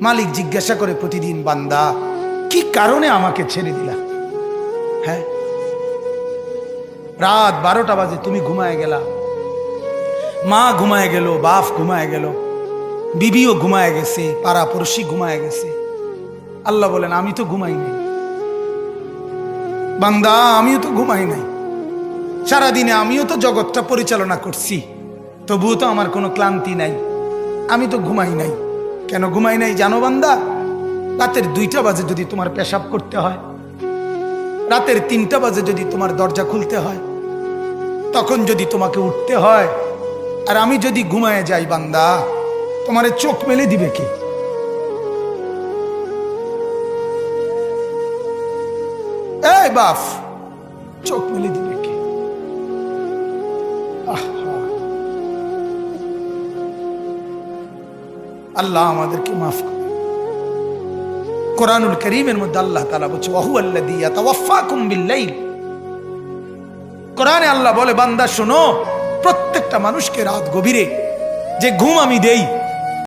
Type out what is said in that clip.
মালিক জিজ্ঞাসা করে প্রতিদিন, বান্দা কি কারণে আমাকে ছেড়ে দিলা? হ্যাঁ, রাত 12টা বাজে তুমি ঘুমায় গেলা, মা ঘুমায় গেল, বাপ ঘুমায় গেল, বিবিও ঘুমায় গেছে, পাড়া পড়শি ঘুমায় গেছে। আল্লাহ বলেন, আমি তো ঘুমাই নাই বান্দা, আমিও তো ঘুমাই নাই। সারাদিনে আমিও তো জগৎটা পরিচালনা করছি, তবুও তো আমার কোনো ক্লান্তি নাই, আমি তো ঘুমাই নাই। কেন ঘুমাই নাই জানো বান্দা? রাতের 2টা বাজে যদি তোমার পেশাব করতে হয়, রাতের 3টা বাজে যদি তোমার দরজা খুলতে হয়, তখন যদি তোমাকে উঠতে হয়, আর আমি যদি ঘুমায় যাই বান্দা, তোমারে চোখ মেলে দিবে কে? এই বাপ, চোখ মেলে দিবে কে? আল্লাহ আমাদেরকে মাফ করে। কোরআনুল কারীমের মধ্যে আল্লাহ তাআলা বলছে, ওয়া হুয়াল্লাযী ইয়াতাওয়াফফাকুম বিল-লাইল। কোরআনে আল্লাহ বলে, বান্দা শোনো, প্রত্যেকটা মানুষকে রাত গভীরে যে ঘুম আমি দেই,